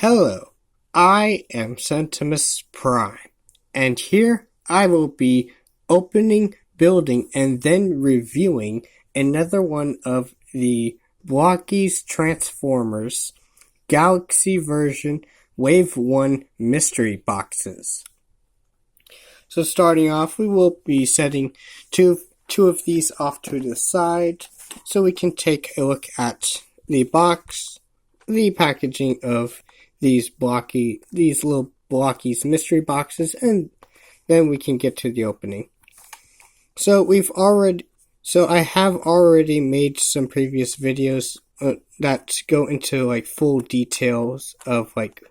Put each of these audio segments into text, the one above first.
Hello, I am Centimus Prime, and here I will be opening, building, and then reviewing another one of the Blokees Transformers Galaxy version Wave 1 mystery boxes. So starting off, we will be setting two of these off to the side so we can take a look at the box, the packaging of these little Blokees mystery boxes, and then we can get to the opening. So I have already made some previous videos that go into like full details of like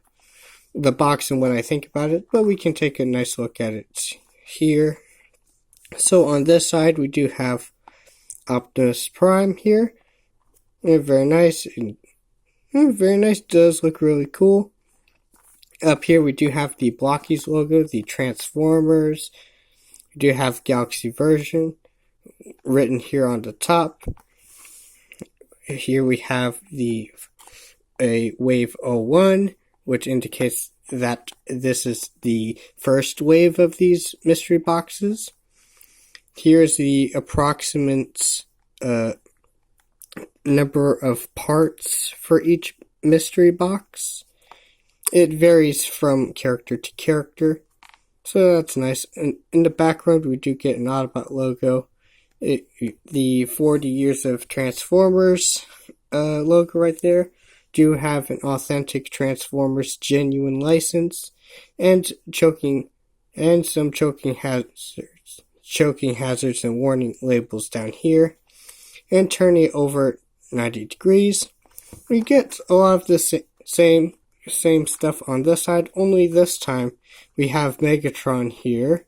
the box and what I think about it, but we can take a nice look at it here. So on this side we do have Optimus Prime here. Very nice. Very nice. Does look really cool. Up here we do have the Blokees logo, the Transformers. We do have Galaxy version written here on the top. Here we have a Wave 01, which indicates that this is the first wave of these mystery boxes. Here's the approximate number of parts for each mystery box. It varies from character to character, so that's nice. And in the background we do get an Autobot logo. The 40 Years of Transformers logo right there. Do have an authentic Transformers genuine license, and some choking hazards and warning labels down here. And turning it over 90 degrees, we get a lot of the same stuff on this side, only this time we have Megatron here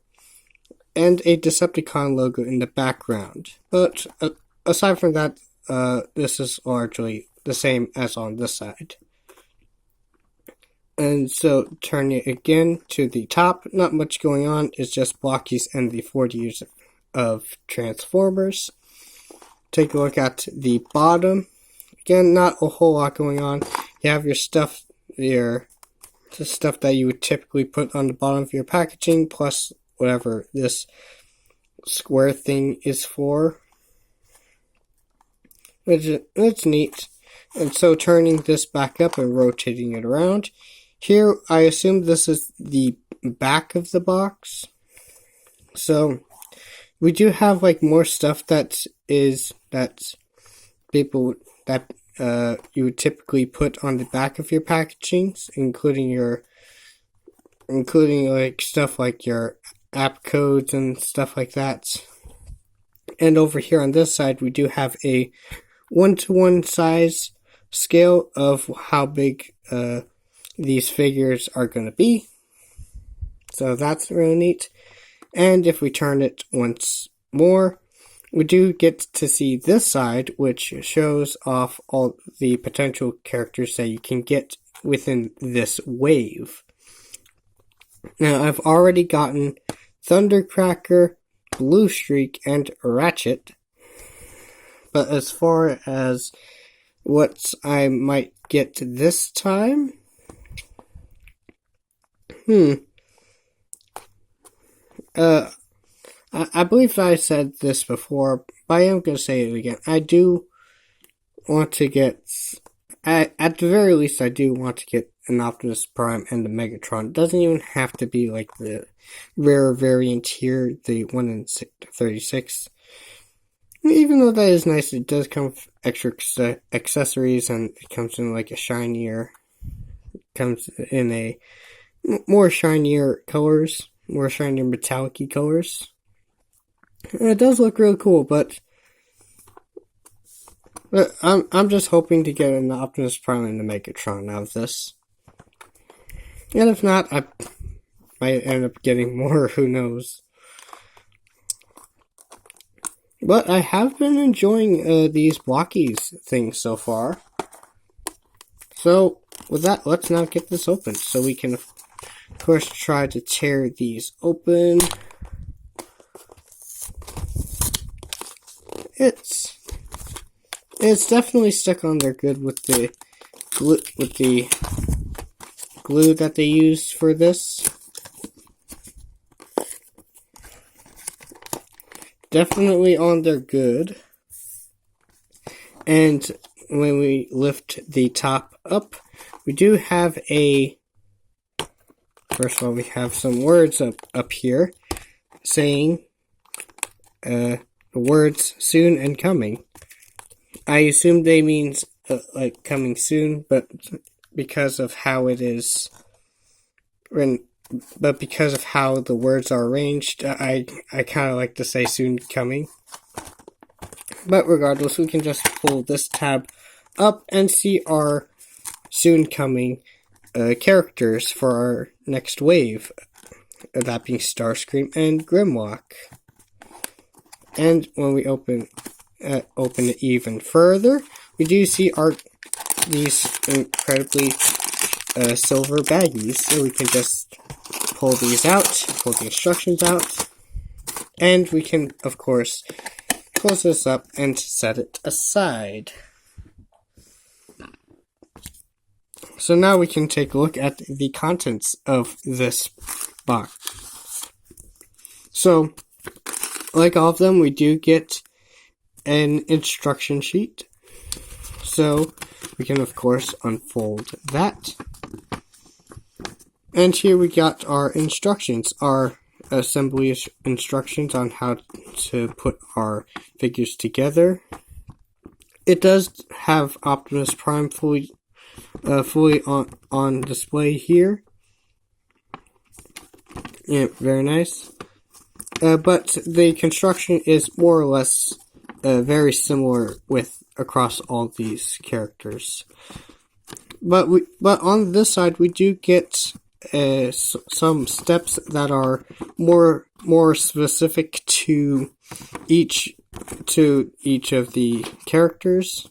and a Decepticon logo in the background. But aside from that, this is largely the same as on this side. And so turning it again to the top, not much going on, it's just Blokees and the 40 Years of Transformers. Take a look at the bottom. Again, not a whole lot going on. You have your stuff, the stuff that you would typically put on the bottom of your packaging, plus whatever this square thing is for. It's neat. And so turning this back up and rotating it around. Here, I assume this is the back of the box. So we do have like more stuff that you would typically put on the back of your packagings, including like stuff like your app codes and stuff like that. And over here on this side, we do have a 1-to-1 size scale of how big these figures are going to be. So that's really neat. And if we turn it once more, we do get to see this side, which shows off all the potential characters that you can get within this wave. Now, I've already gotten Thundercracker, Blue Streak, and Ratchet. But as far as what I might get this time, I believe I said this before, but I am going to say it again. I do want to get, at the very least, I do want to get an Optimus Prime and the Megatron. It doesn't even have to be like the rare variant here, the 1 in 36. Even though that is nice, it does come with extra accessories, and it comes in like comes in a more shinier colors, more shinier metallic-y colors. And it does look really cool, but I'm just hoping to get an Optimus Prime and the Megatron out of this. And if not, I might end up getting more, who knows. But I have been enjoying these Blokees things so far. So with that, let's now get this open so we can, of course, try to tear these open. It's definitely stuck on there good with the glue that they used for this. Definitely on their good. And when we lift the top up, we do have first of all, we have some words up here saying the words soon and coming. I assume they means like coming soon, but because of how it is because of how the words are arranged, I kind of like to say soon coming. But regardless, we can just pull this tab up and see our soon coming characters for our next wave, that being Starscream and Grimlock. And when we open it even further, we do see these incredibly silver baggies. So we can just pull these out, pull the instructions out, and we can, of course, close this up and set it aside. So now we can take a look at the contents of this box. So, like all of them, we do get an instruction sheet. So, we can of course unfold that. And here we got our instructions, our assembly instructions on how to put our figures together. It does have Optimus Prime fully on display here. Yeah, very nice. But the construction is more or less very similar across all these characters. But on this side we do get some steps that are more specific to each of the characters.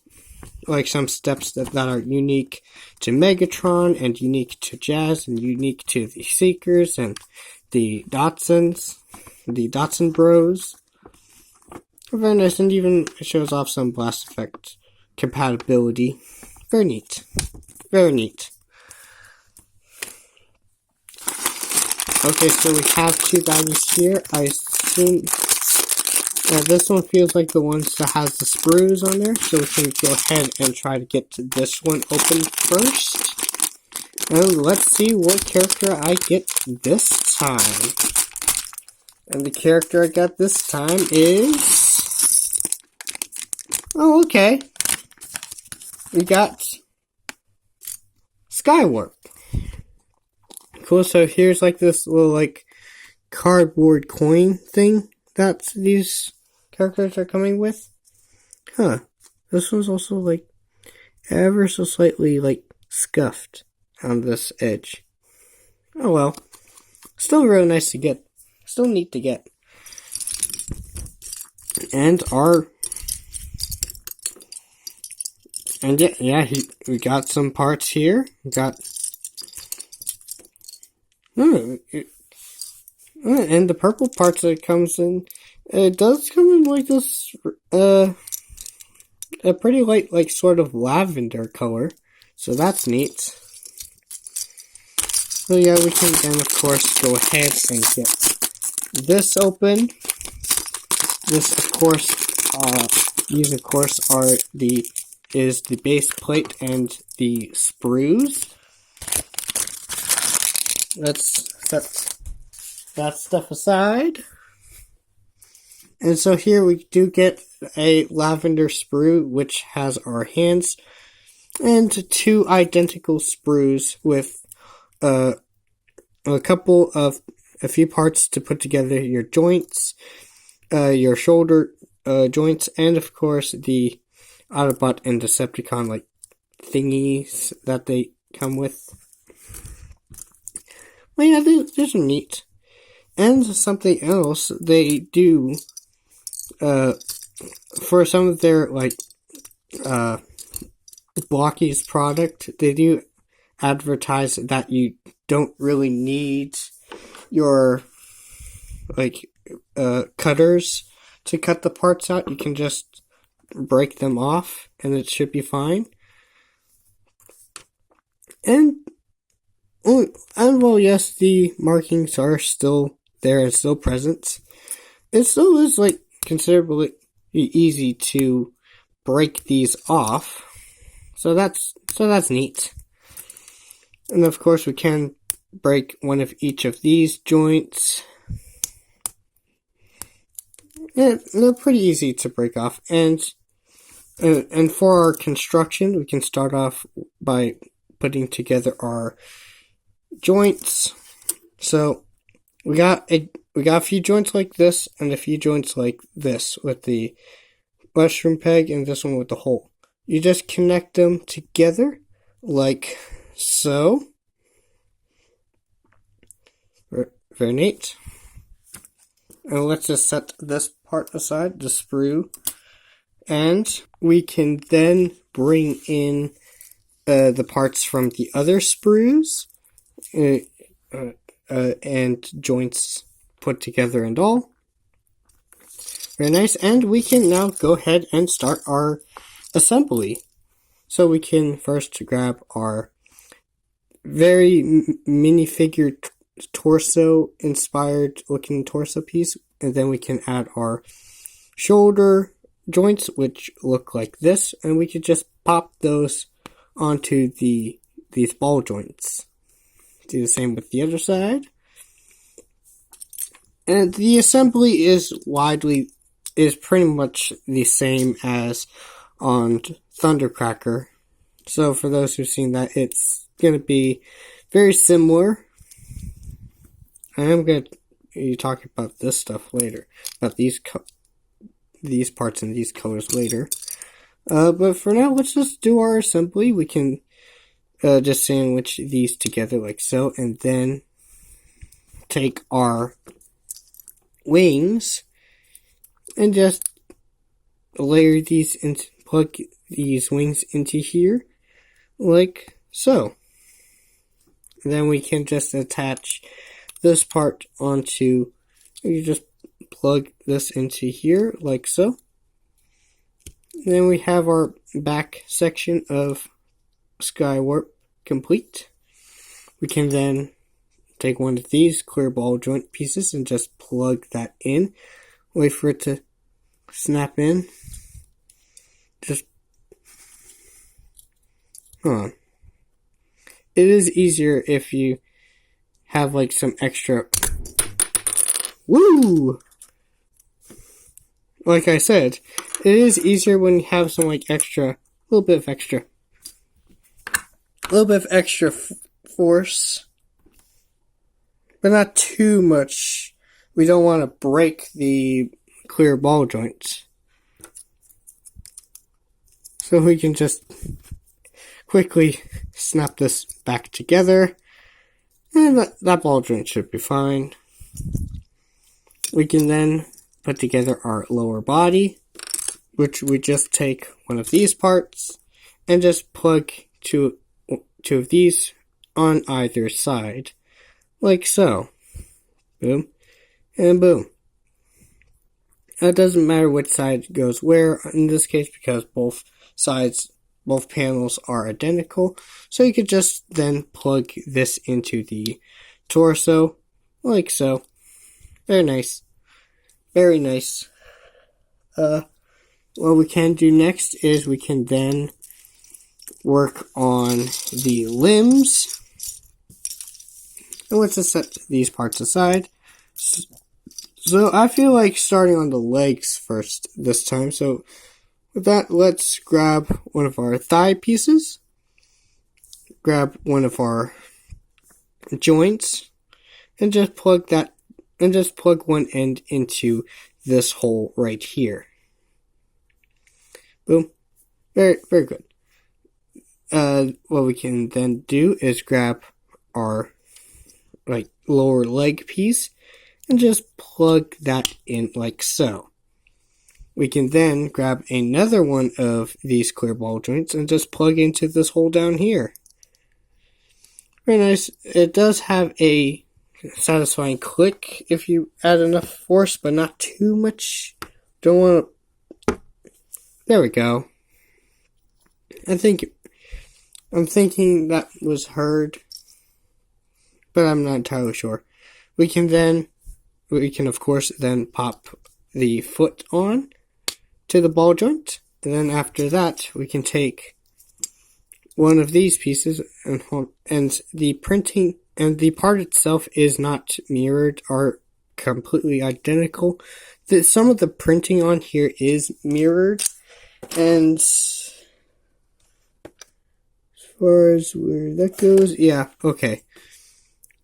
Like some steps that are unique to Megatron, and unique to Jazz, and unique to the Seekers, and the Dotsons, the Dotson Bros. Very nice, and even shows off some blast effect compatibility. Very neat. Very neat. Okay, so we have two baggies here. I assume this one feels like the ones that has the sprues on there, so we can go ahead and try to get this one open first. And let's see what character I get this time. And the character I got this time is... Oh, okay. We got Skywarp. Cool, so here's like this little like cardboard coin thing that these characters are coming with. Huh. This one's also like ever so slightly like scuffed on this edge. Oh well. Still really nice to get. Still neat to get. And we got some parts here. We got and the purple parts that it comes in, it does come in like this, a pretty light, like sort of lavender color. So that's neat. So yeah, we can then of course go ahead and get this open. This of course, these of course is the base plate and the sprues. Let's set that stuff aside. And so here we do get a lavender sprue, which has our hands, and two identical sprues with a few parts to put together your joints, your shoulder joints, and of course the Autobot and Decepticon like thingies that they come with. Well, yeah, these are neat. And something else they do, for some of their like Blokees product, they do advertise that you don't really need your like cutters to cut the parts out. You can just break them off and it should be fine. And And well, yes, the markings are still there and still present. It still is like considerably easy to break these off. So that's neat. And of course we can break one of each of these joints. Yeah, they're pretty easy to break off. And for our construction, we can start off by putting together our joints. So we got a few joints like this and a few joints like this with the mushroom peg and this one with the hole. You just connect them together like so. Very neat. And let's just set this part aside, the sprue. And we can then bring in the parts from the other sprues and joints put together and all. Very nice. And we can now go ahead and start our assembly. So we can first grab our very minifigure torso inspired looking torso piece, and then we can add our shoulder joints, which look like this, and we could just pop those onto these ball joints. Do the same with the other side. And the assembly is pretty much the same as on Thundercracker. So for those who've seen that, it's going to be very similar. I am going to be talking about this stuff later, about these parts and these colors later. But for now, let's just do our assembly. We can just sandwich these together like so, and then take our wings and just layer these and plug these wings into here like so. And then we can just attach this part onto, you just plug this into here like so. And then we have our back section of Skywarp complete. We can then take one of these clear ball joint pieces and just plug that in. Wait for it to snap in. Just hold on. It is easier if you have like some extra. Woo! Like I said, it is easier when you have some like extra, a little bit of extra force, but not too much. We don't want to break the clear ball joints. So we can just quickly snap this back together, and that ball joint should be fine. We can then put together our lower body, which we just take one of these parts and just plug two of these on either side, like so. Boom, and boom. It doesn't matter which side goes where in this case, because both panels are identical. So you could just then plug this into the torso, like so. Very nice. Very nice. What we can do next is we can then work on the limbs. And let's just set these parts aside. So I feel like starting on the legs first this time. So with that, let's grab one of our thigh pieces. Grab one of our joints and just plug one end into this hole right here. Boom. Very, very good. What we can then do is grab our lower leg piece and just plug that in like so. We can then grab another one of these clear ball joints and just plug into this hole down here. Very nice. It does have a satisfying click if you add enough force, but not too much. Don't want to. There we go. I'm thinking that was heard. but I'm not entirely sure. We can of course then pop the foot on to the ball joint, and then after that we can take one of these pieces and the printing and the part itself is not mirrored, are completely identical. Some of the printing on here is mirrored, and as far as where that goes, yeah, okay.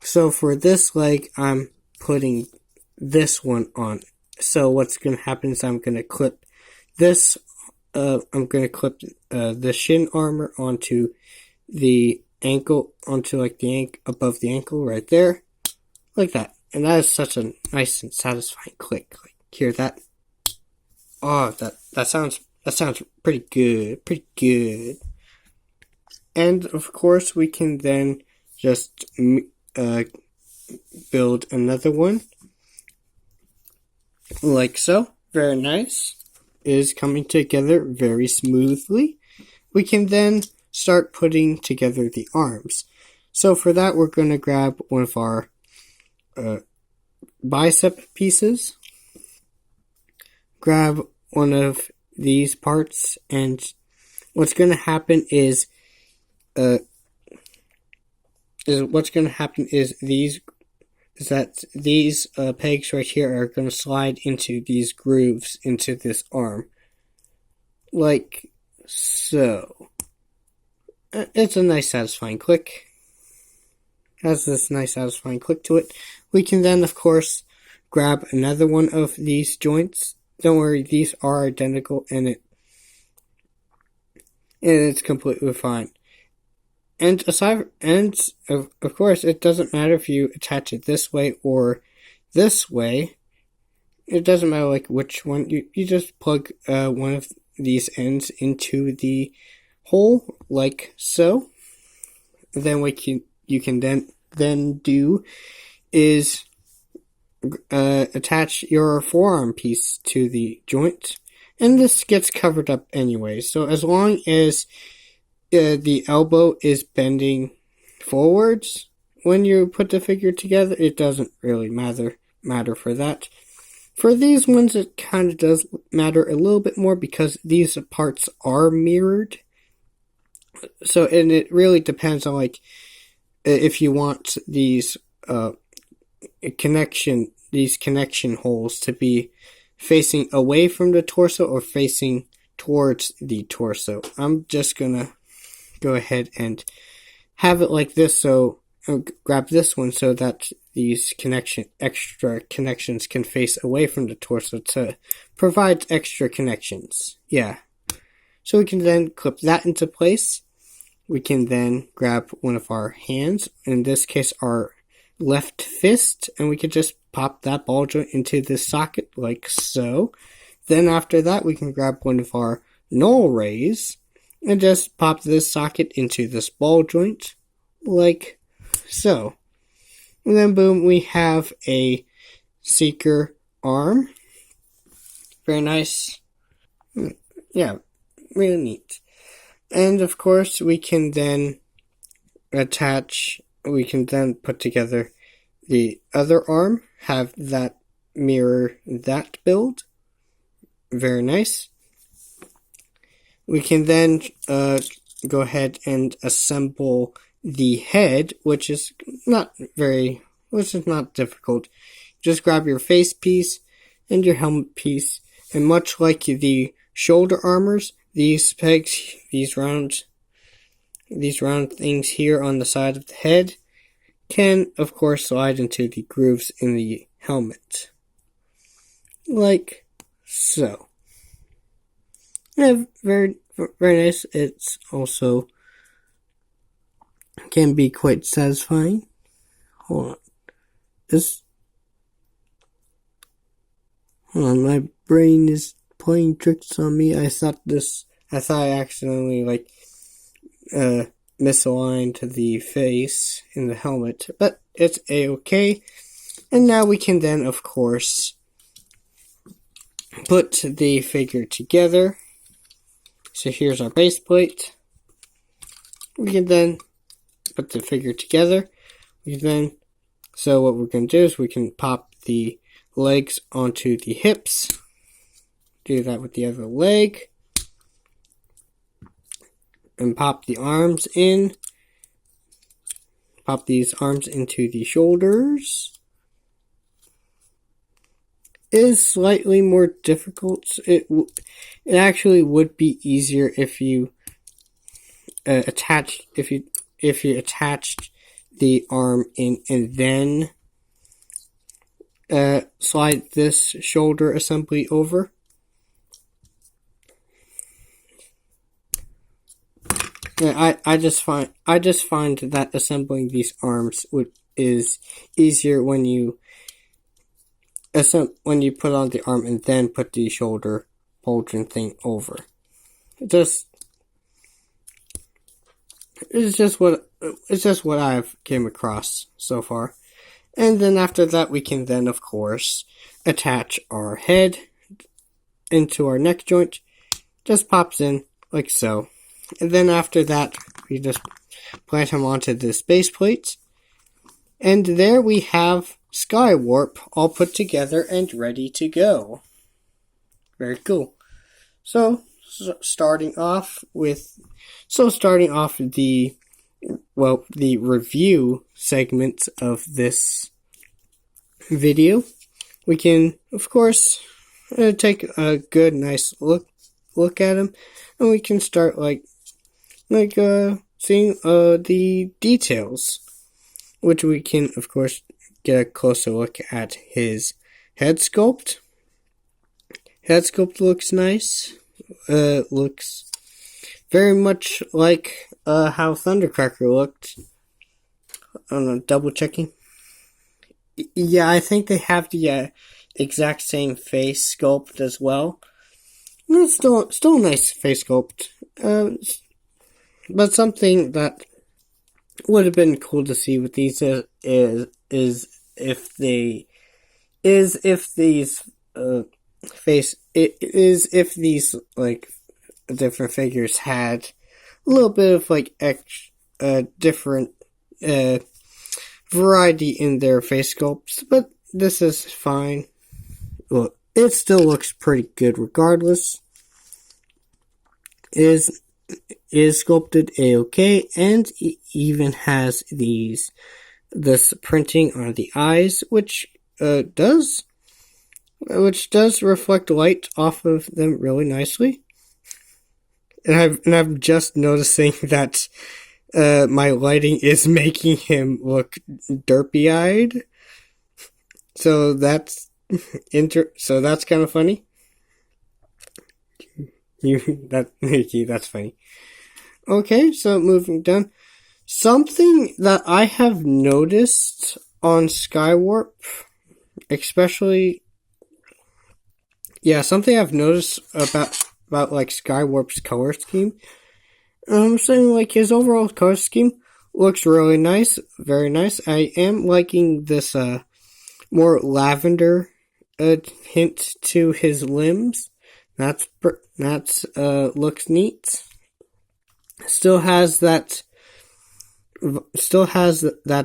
So for this leg, I'm putting this one on. So what's going to happen is I'm going to clip this, the shin armor onto the ankle, onto like above the ankle right there, like that. And that is such a nice and satisfying click. Like, hear that? Oh, that sounds pretty good. And of course, we can then just build another one, like so. Very nice. It is coming together very smoothly. We can then start putting together the arms. So for that, we're going to grab one of our bicep pieces, grab one of these parts, and what's going to happen is these pegs right here are going to slide into these grooves into this arm, like so. It's a nice satisfying click. Has this nice satisfying click to it. We can then, of course, grab another one of these joints. Don't worry, these are identical, and it's completely fine. And of course, it doesn't matter if you attach it this way or this way. It doesn't matter like which one. You just plug one of these ends into the hole, like so. Then what you can then do is attach your forearm piece to the joint, and this gets covered up anyway. So as long as the elbow is bending forwards when you put the figure together, it doesn't really matter for that. For these ones, it kind of does matter a little bit more because these parts are mirrored. So, and it really depends on like if you want these connection holes to be facing away from the torso or facing towards the torso. I'm just gonna go ahead and have it like this, so grab this one so that these extra connections can face away from the torso to provide extra connections. Yeah. So we can then clip that into place. We can then grab one of our hands, in this case our left fist, and we can just pop that ball joint into this socket like so. Then after that we can grab one of our null rays and just pop this socket into this ball joint like so. And then boom, we have a seeker arm. Very nice. Yeah, really neat. And of course we can then put together the other arm, have that mirror that build. Very nice. We can then go ahead and assemble the head, which is not difficult. Just grab your face piece and your helmet piece, and much like the shoulder armors, these pegs, these round things here on the side of the head can, of course, slide into the grooves in the helmet. Like so. Yeah, very, very nice. It's also can be quite satisfying. Hold on, my brain is playing tricks on me. I thought I accidentally misaligned the face in the helmet, but it's a-okay. And now we can then, of course, put the figure together. So here's our base plate. We can then put the figure together. We then So what we're going to do is we can pop the legs onto the hips. Do that with the other leg. And pop the arms in. Pop these arms into the shoulders. It is slightly more difficult. It actually would be easier if you attached the arm in and then slide this shoulder assembly over. Yeah, I just find that assembling these arms is easier when you put on the arm and then put the shoulder pauldron thing over. It's just what I've came across so far. And then after that, we can then, of course, attach our head into our neck joint. Just pops in like so. And then after that, we just plant him onto this base plate. And there we have Skywarp all put together and ready to go. Very cool. So starting off the review segment of this video, we can, of course, take a good, nice look at him, and we can start seeing the details, which we can, of course, get a closer look at his head sculpt. Head sculpt looks nice. Looks very much like how Thundercracker looked. I don't know, double checking. Yeah, I think they have the exact same face sculpt as well. It's still a nice face sculpt. But something that would have been cool to see with these is if these like different figures had a little bit of like different variety in their face sculpts, but this is fine. Well, it still looks pretty good regardless. Is sculpted a-okay, and it even has this printing on the eyes, which does reflect light off of them really nicely. And I'm just noticing that my lighting is making him look derpy-eyed. So that's kind of funny. That's funny. Okay, so moving down. Something that I have noticed on Skywarp, especially, something I've noticed about like Skywarp's color scheme. I'm saying like his overall color scheme looks really nice, very nice. I am liking this more lavender hint to his limbs. That's looks neat. Still has that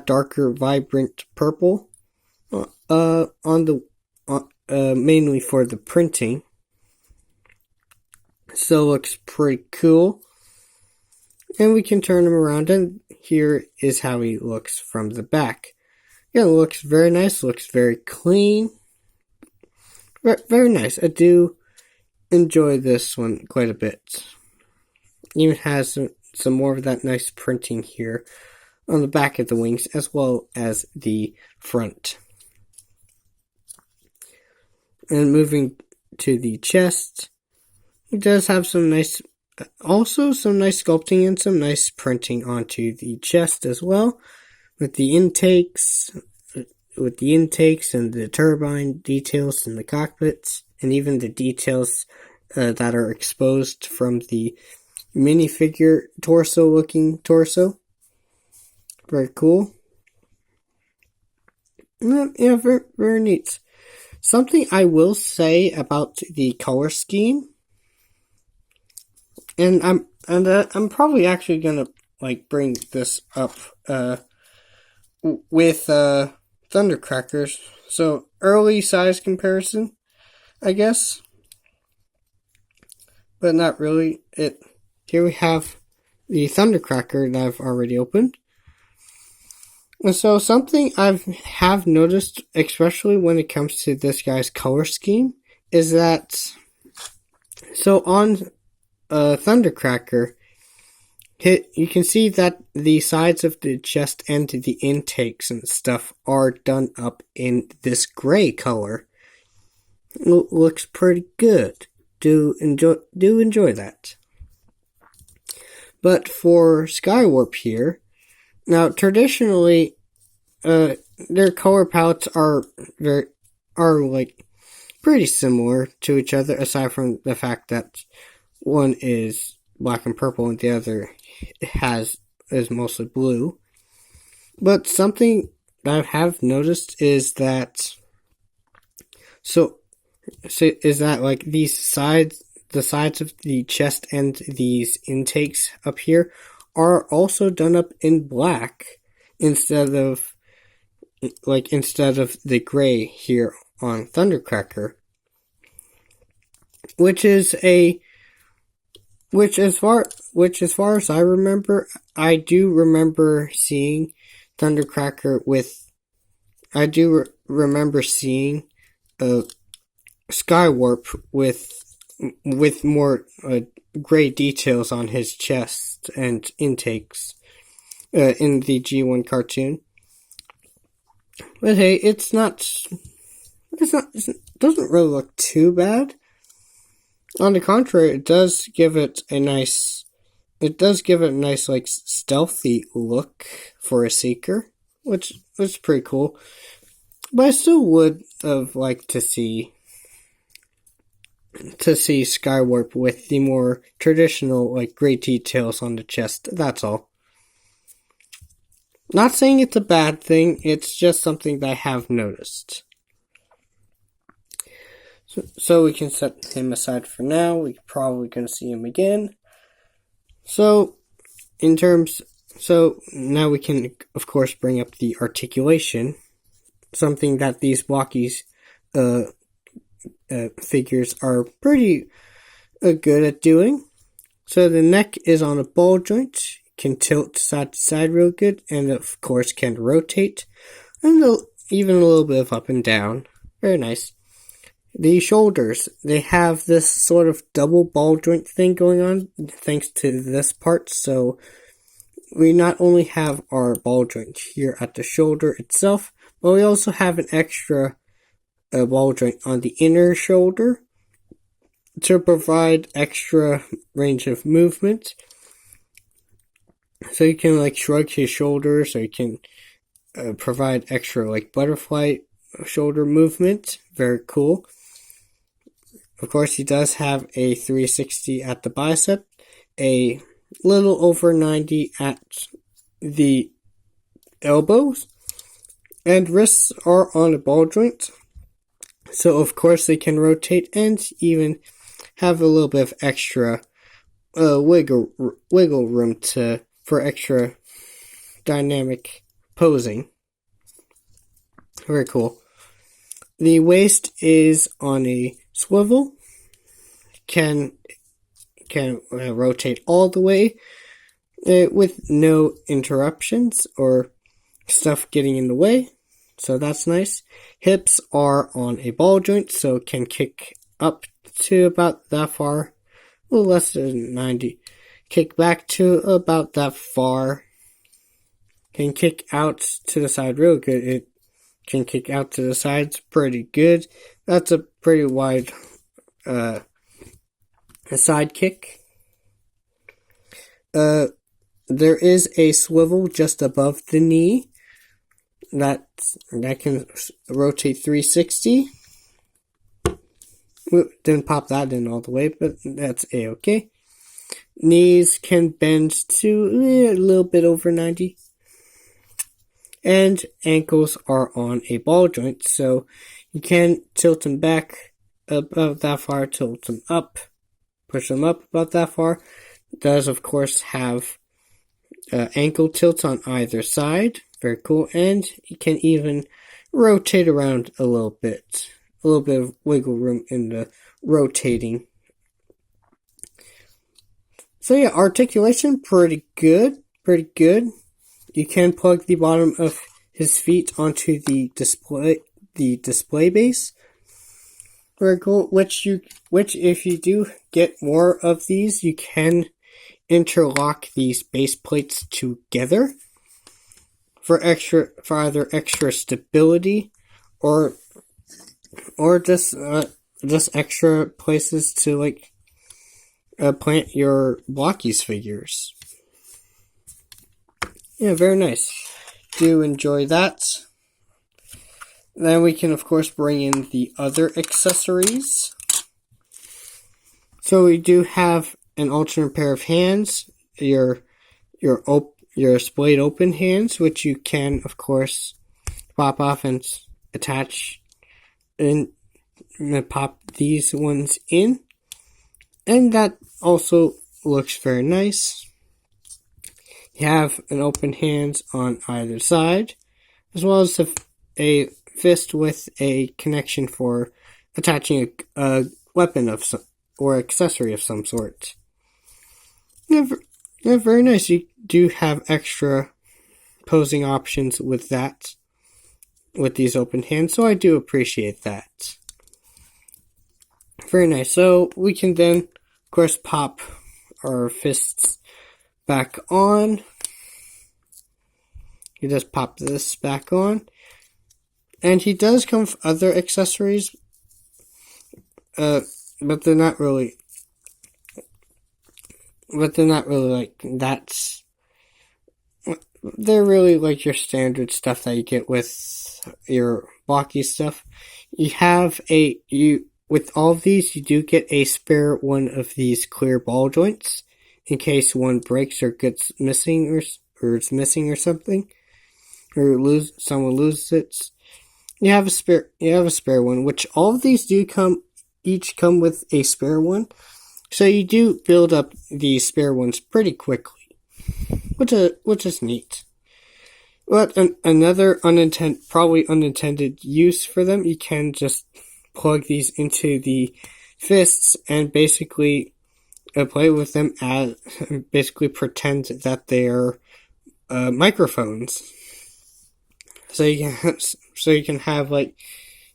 darker, vibrant purple mainly for the printing. Still looks pretty cool. And we can turn him around, and here is how he looks from the back. Yeah, it looks very nice, looks very clean. Very nice. I do enjoy this one quite a bit. Even has some more of that nice printing here on the back of the wings as well as the front. And moving to the chest, it does have some nice sculpting and some nice printing onto the chest as well, with the intakes and the turbine details in the cockpits, and even the details that are exposed from the minifigure looking torso. Very cool. Yeah, very, very neat. Something I will say about the color scheme, and I'm probably actually gonna like bring this up with Thundercrackers. So early size comparison, I guess, but not really. Here we have the Thundercracker that I've already opened. And so something have noticed, especially when it comes to this guy's color scheme, is that so on Thundercracker, you can see that the sides of the chest and the intakes and stuff are done up in this gray color. Looks pretty good. Do enjoy that. But for Skywarp here, now traditionally, their color palettes are like pretty similar to each other, aside from the fact that one is black and purple and the other is mostly blue. But something that I have noticed is that like these sides, the sides of the chest and these intakes up here are also done up in black instead of the gray here on Thundercracker, which as far as I remember, I do remember seeing Thundercracker remember seeing Skywarp with more gray details on his chest and intakes in the G1 cartoon. But hey, it doesn't really look too bad. On the contrary, it does give it a nice like stealthy look for a Seeker, which is pretty cool. But I still would have liked to see Skywarp with the more traditional like gray details on the chest. That's all. Not saying it's a bad thing, it's just something that I have noticed. So we can set him aside for now. We're probably going to see him again. So now we can, of course, bring up the articulation. Something that these Blokees figures are pretty good at doing. So the neck is on a ball joint, can tilt side to side real good, and of course can rotate, and even a little bit of up and down. Very nice. The shoulders, they have this sort of double ball joint thing going on thanks to this part, so we not only have our ball joint here at the shoulder itself, but we also have an extra ball joint on the inner shoulder to provide extra range of movement. So you can like shrug his shoulders, or you can provide extra like butterfly shoulder movement. Very cool. Of course, he does have a 360 at the bicep, a little over 90 at the elbows, and wrists are on a ball joint. So of course they can rotate and even have a little bit of extra wiggle room for extra dynamic posing. Very cool. The waist is on a swivel, can rotate all the way with no interruptions or stuff getting in the way, so that's nice. Hips are on a ball joint, so can kick up to about that far, a little less than 90. Kick back to about that far. Can kick out to the side real good. It can kick out to the sides pretty good. That's a pretty wide side kick. There is a swivel just above the knee that can rotate 360. Didn't pop that in all the way, but that's a-okay. Knees can bend to a little bit over 90. And ankles are on a ball joint, so you can tilt them back about that far, tilt them up, push them up about that far. It does, of course, have ankle tilts on either side. Very cool. And you can even rotate around a little bit of wiggle room in the rotating. So yeah, articulation pretty good. You can plug the bottom of his feet onto the display base. Very cool. Which if you do get more of these, you can interlock these base plates together for either extra stability or just extra places to like plant your Blokees figures. Yeah, very nice. Do enjoy that. Then we can of course bring in the other accessories. So we do have an alternate pair of hands, your splayed open hands, which you can of course pop off and attach and pop these ones in, and that also looks very nice. You have an open hands on either side, as well as a fist with a connection for attaching a weapon of some or accessory of some sort. Yeah, very nice. You do have extra posing options with that, with these open hands, so I do appreciate that. Very nice. So we can then, of course, pop our fists back on. You just pop this back on. And he does come with other accessories, but they're not really like that's. They're really like your standard stuff that you get with your Blokees stuff. With all of these, you do get a spare one of these clear ball joints in case one breaks or gets missing or it's missing or something, or someone loses it. You have a spare one, which all of these do each come with a spare one. So you do build up these spare ones pretty quickly, which is neat. But another probably unintended use for them, you can just plug these into the fists and basically play with them as basically pretend that they're microphones. So you can have like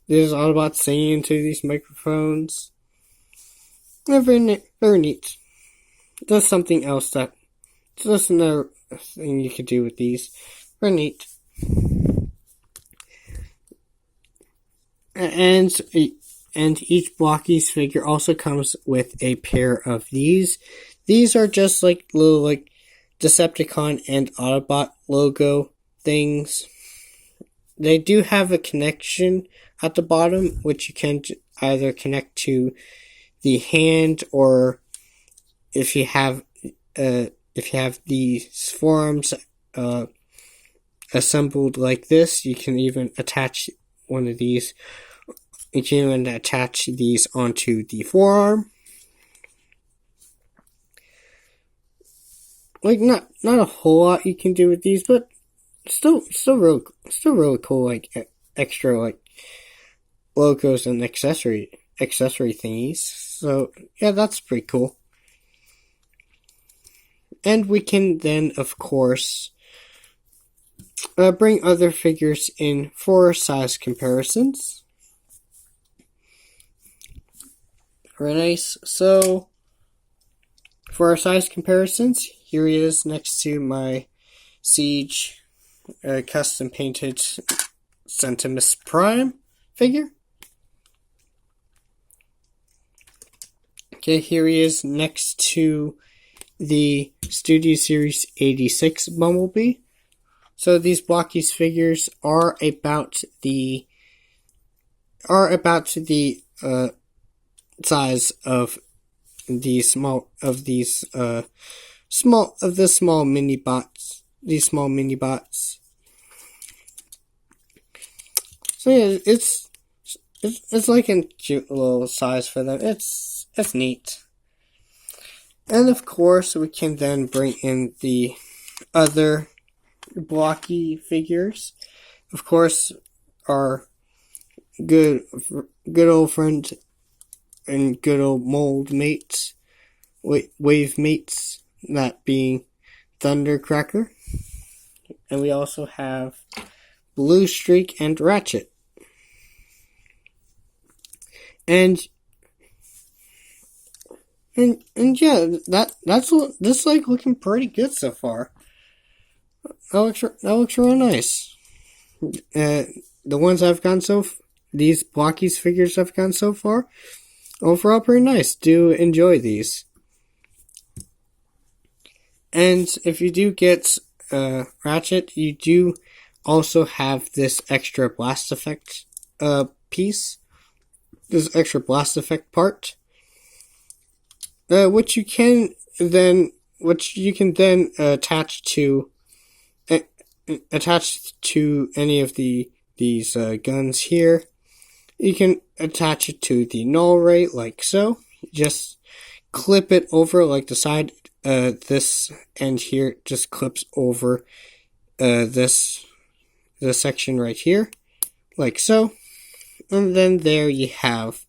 this Autobot singing into these microphones. Very neat. That's something else that's another thing you could do with these. Very neat. And each Blokees figure also comes with a pair of these. These are just like little like Decepticon and Autobot logo things. They do have a connection at the bottom, which you can either connect to the hand, or if you have these forearms assembled like this, you can even attach one of these. You can even attach these onto the forearm. Like not a whole lot you can do with these, but still really cool. Like extra like logos and accessory thingies. So yeah, that's pretty cool. And we can then, of course, bring other figures in for size comparisons. Very nice. So, for our size comparisons, here he is next to my Siege custom painted Sentimus Prime figure. Okay, here he is next to the Studio Series 86 Bumblebee. So these Blokees figures are about the size of the small mini bots. These small mini bots. So yeah, it's like a cute little size for them. It's neat. And of course, we can then bring in the other Blokees figures. Of course, our good old friend and good old mold mates, wave mates, that being Thundercracker. And we also have Blue Streak and Ratchet. And yeah, this like looking pretty good so far. That looks real nice. The ones I've gotten these Blokees figures I've gotten so far, overall pretty nice. Do enjoy these. And if you do get Ratchet, you do also have this extra blast effect piece. This extra blast effect part. Which you can then attach to any of these guns here. You can attach it to the null ray like so. Just clip it over like the side. This end here just clips over this section right here, like so. And then there you have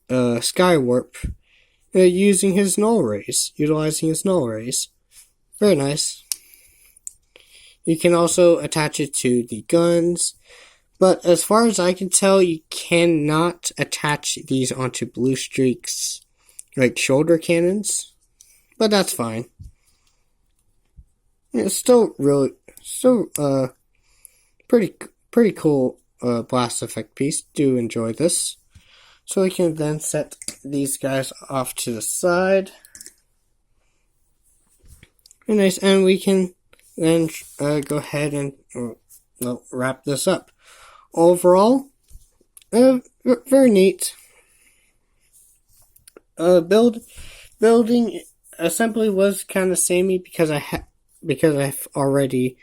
Skywarp utilizing his null rays. Very nice. You can also attach it to the guns, but as far as I can tell, you cannot attach these onto Blue Streak's like shoulder cannons, but that's fine. It's still pretty cool blast effect piece. Do enjoy this. So we can then set these guys off to the side. Very nice, and we can then go ahead and wrap this up. Overall, very neat. Building assembly was kind of samey because I've already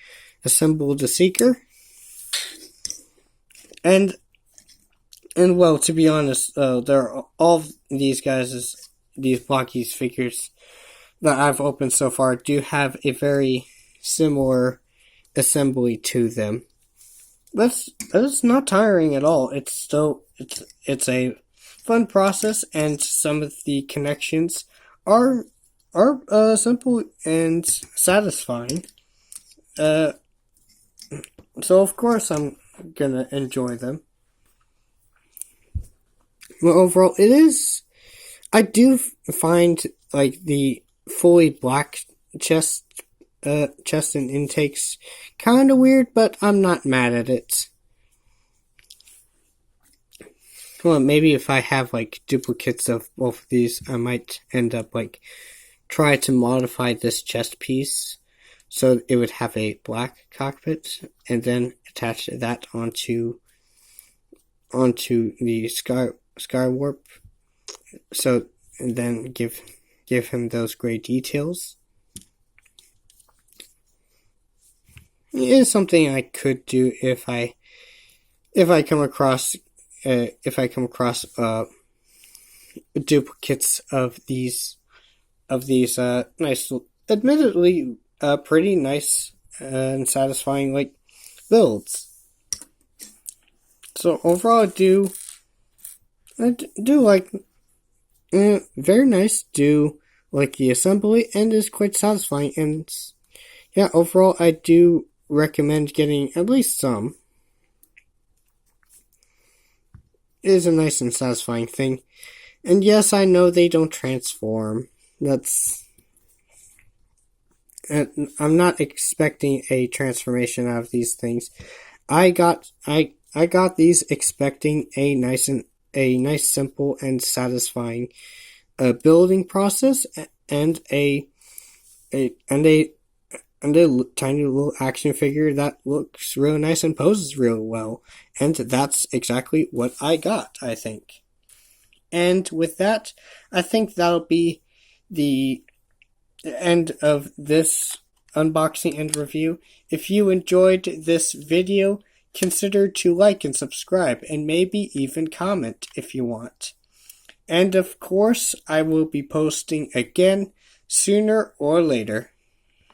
assembled the Seeker, and well, to be honest, there are all these Blokees figures that I've opened so far do have a very similar assembly to them. But it's not tiring at all. It's a fun process, and some of the connections are simple and satisfying. So of course I'm gonna enjoy them. Well, overall, I do find like the fully black chest and intakes kind of weird, but I'm not mad at it. Well, maybe if I have like duplicates of both of these, I might end up like try to modify this chest piece so it would have a black cockpit, and then attach that onto the Skywarp. So, and then give him those gray details. It is something I could do if I come across duplicates of these nice, admittedly pretty nice and satisfying like builds. So overall, I do like very nice. Do like the assembly, and is quite satisfying. And yeah, overall, I do recommend getting at least some. It is a nice and satisfying thing. And yes, I know they don't transform. I'm not expecting a transformation out of these things. I got these expecting a nice, simple and satisfying building process, and a tiny little action figure that looks real nice and poses real well. And that's exactly what I got, I think. And with that, I think that'll be the end of this unboxing and review. If you enjoyed this video, consider to like and subscribe, and maybe even comment if you want. And of course, I will be posting again sooner or later.